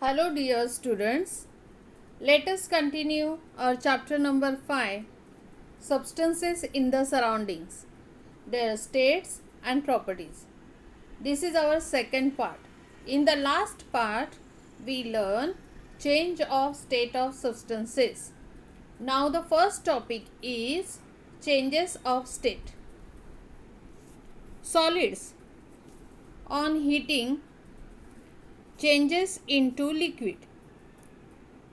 Hello dear students, let us continue our chapter number 5, Substances in the Surroundings, their states and properties. This is our second part. In the last part, we learn change of state of substances. Now the first topic is changes of state. Solids on heating changes into liquid,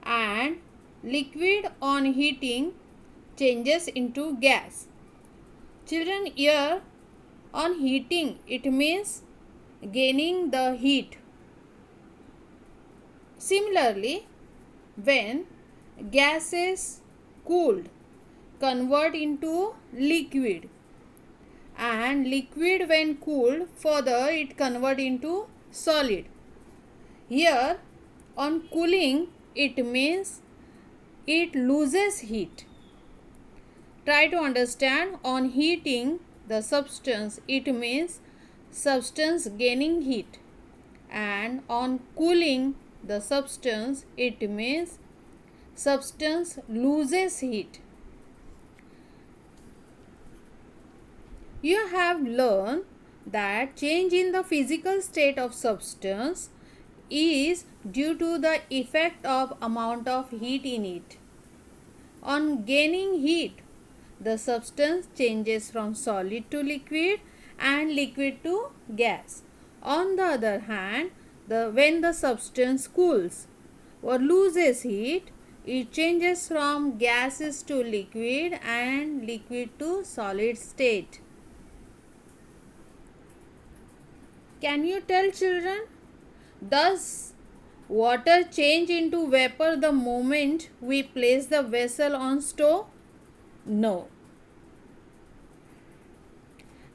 and liquid on heating changes into gas. Children, here on heating it means gaining the heat. Similarly, when gas is cooled, convert into liquid, and liquid when cooled further it convert into solid. Here on cooling it means it loses heat. Try to understand. On heating the substance it means substance gaining heat, and on cooling the substance it means substance loses heat. You have learned that change in the physical state of substance is due to the effect of amount of heat in it. On gaining heat, the substance changes from solid to liquid and liquid to gas. On the other hand, when the substance cools or loses heat, it changes from gases to liquid and liquid to solid state. Can you tell, children? Does water change into vapor the moment we place the vessel on stove? No.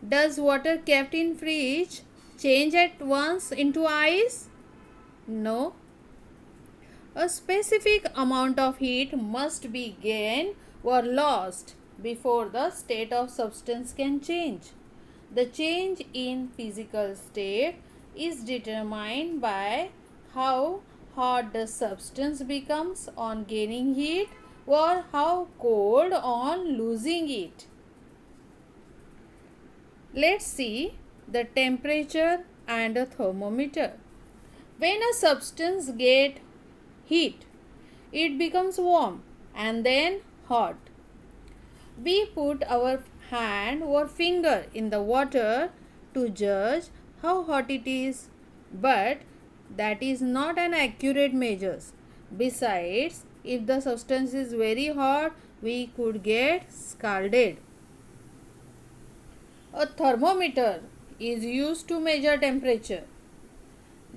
Does water kept in fridge change at once into ice? No. A specific amount of heat must be gained or lost before the state of substance can change. The change in physical state is determined by how hot the substance becomes on gaining heat or how cold on losing it. Let's see the temperature and a thermometer. When a substance gets heat, it becomes warm and then hot. We put our hand or finger in the water to judge how hot it is, but that is not an accurate measure. Besides, if the substance is very hot, we could get scalded. A thermometer is used to measure temperature.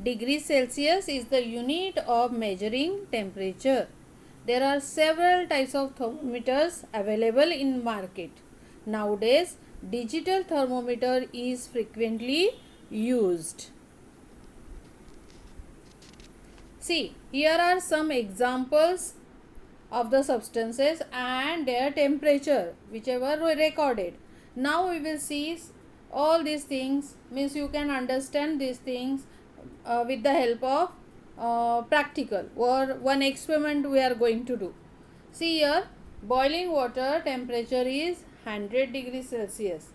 Degree Celsius is the unit of measuring temperature. There are several types of thermometers available in market. Nowadays, digital thermometer is frequently used. See, here are some examples of the substances and their temperature whichever were recorded. Now we will see all these things, means you can understand these things with the help of practical or one experiment we are going to do. See here, boiling water temperature is 100 degrees Celsius,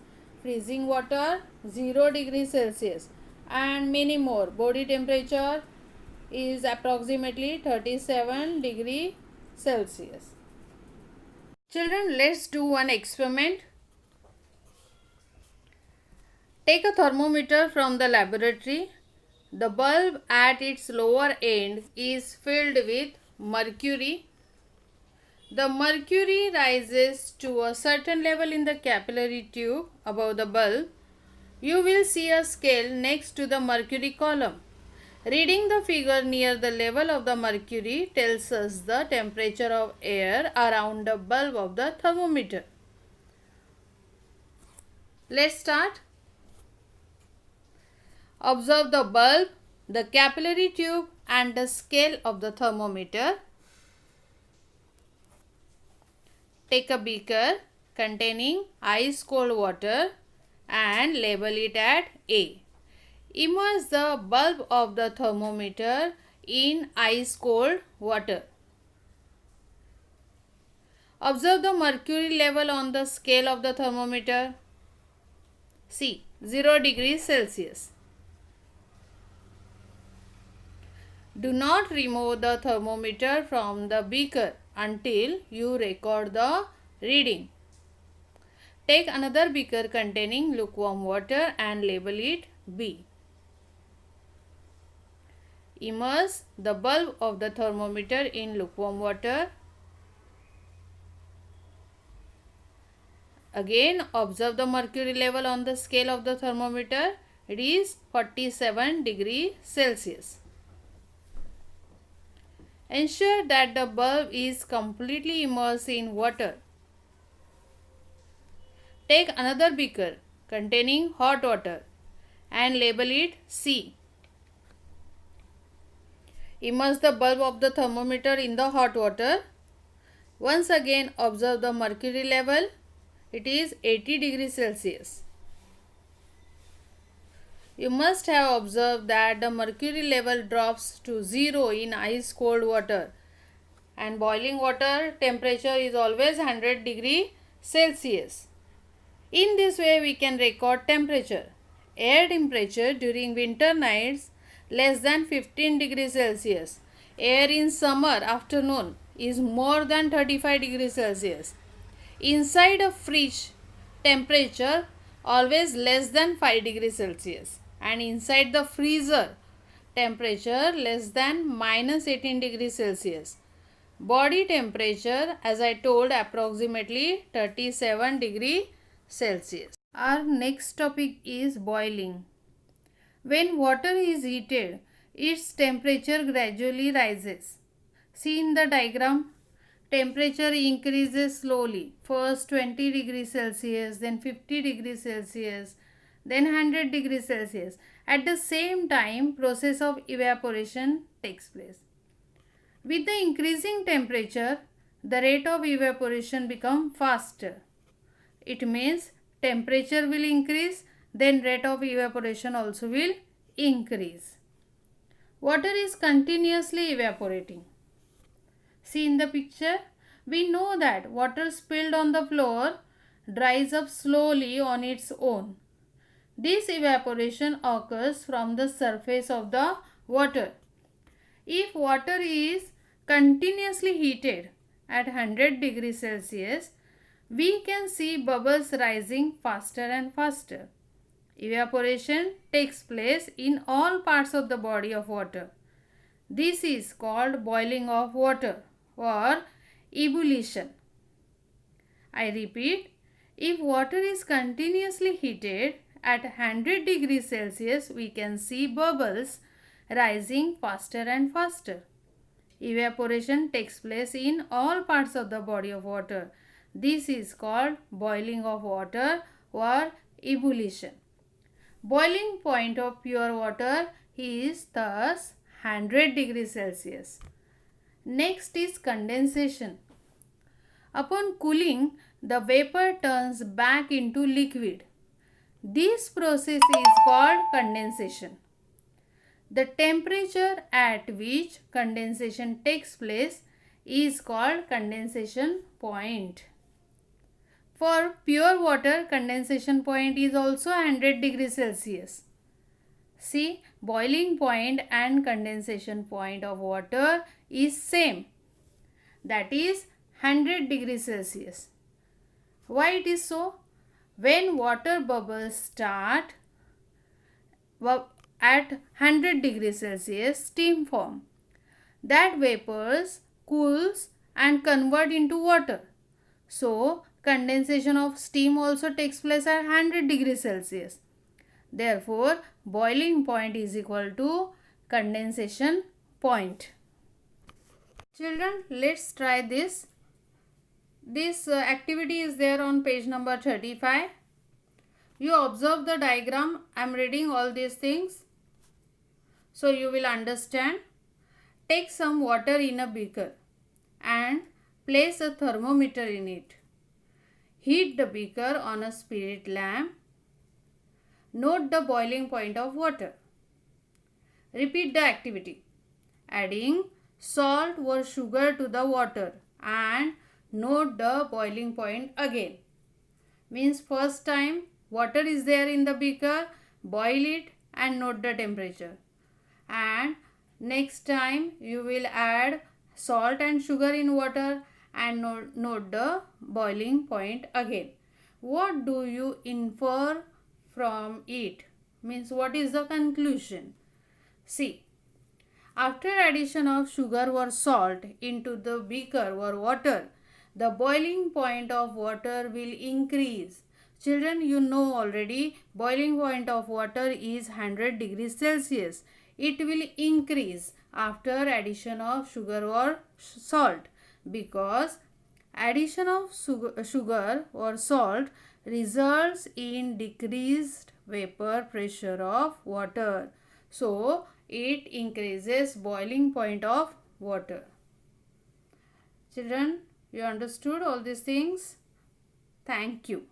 freezing water 0 degrees Celsius, and many more. Body temperature is approximately 37 degrees Celsius. Children, let's do one experiment. Take a thermometer from the laboratory. The bulb at its lower end is filled with mercury. The mercury rises to a certain level in the capillary tube above the bulb. You will see a scale next to the mercury column. Reading the figure near the level of the mercury tells us the temperature of air around the bulb of the thermometer. Let's start. Observe the bulb, the capillary tube and the scale of the thermometer. Take a beaker containing ice cold water and label it at A. Immerse the bulb of the thermometer in ice cold water. Observe the mercury level on the scale of the thermometer. See, 0 degrees Celsius. Do not remove the thermometer from the beaker until you record the reading. Take another beaker containing lukewarm water and label it B. Immerse the bulb of the thermometer in lukewarm water. Again, observe the mercury level on the scale of the thermometer. It is 47 degrees Celsius. Ensure that the bulb is completely immersed in water. Take another beaker containing hot water and label it C. Immerse the bulb of the thermometer in the hot water. Once again, observe the mercury level. It is 80 degrees Celsius. You must have observed that the mercury level drops to 0 in ice cold water, and boiling water temperature is always 100 degrees Celsius. In this way we can record temperature. Air temperature during winter nights less than 15 degrees Celsius. Air in summer afternoon is more than 35 degrees Celsius. Inside a fridge, temperature always less than 5 degrees Celsius, and inside the freezer, temperature less than minus 18 degrees Celsius. Body temperature, as I told, approximately 37 degrees Celsius. Our next topic is boiling. When water is heated, its temperature gradually rises. See in the diagram, temperature increases slowly. First 20 degrees Celsius, then 50 degrees Celsius, then 100 degrees Celsius. At the same time, process of evaporation takes place. With the increasing temperature, the rate of evaporation becomes faster. It means temperature will increase, then rate of evaporation also will increase. Water is continuously evaporating. See in the picture, we know that water spilled on the floor dries up slowly on its own. This evaporation occurs from the surface of the water. If water is continuously heated at 100 degrees Celsius, we can see bubbles rising faster and faster. Evaporation takes place in all parts of the body of water. This is called boiling of water or ebullition. I repeat, if water is continuously heated at 100 degrees Celsius, we can see bubbles rising faster and faster. Evaporation takes place in all parts of the body of water. This is called boiling of water or ebullition. Boiling point of pure water is thus 100 degrees Celsius. Next is condensation. Upon cooling, the vapor turns back into liquid. This process is called condensation. The temperature at which condensation takes place is called condensation point. For pure water, condensation point is also 100 degrees Celsius. See, boiling point and condensation point of water is same. That is 100 degrees Celsius. Why it is so? When water bubbles start at 100 degrees Celsius, steam form. That vapors cools and convert into water. So, condensation of steam also takes place at 100 degrees Celsius. Therefore, boiling point is equal to condensation point. Children, let's try this. This activity is there on page number 35. You observe the diagram. I am reading all these things, so you will understand. Take some water in a beaker and place a thermometer in it. Heat the beaker on a spirit lamp. Note the boiling point of water. Repeat the activity. adding salt or sugar to the water and note the boiling point again. Means first time water is there in the beaker, boil it and note the temperature. And next time you will add salt and sugar in water and note the boiling point again. What do you infer from it? Means what is the conclusion? See, after addition of sugar or salt into the beaker or water, the boiling point of water will increase. Children, you know already boiling point of water is 100 degrees Celsius. It will increase after addition of sugar or salt, because addition of sugar or salt results in decreased vapor pressure of water. So, it increases boiling point of water. Children, you understood all these things? Thank you.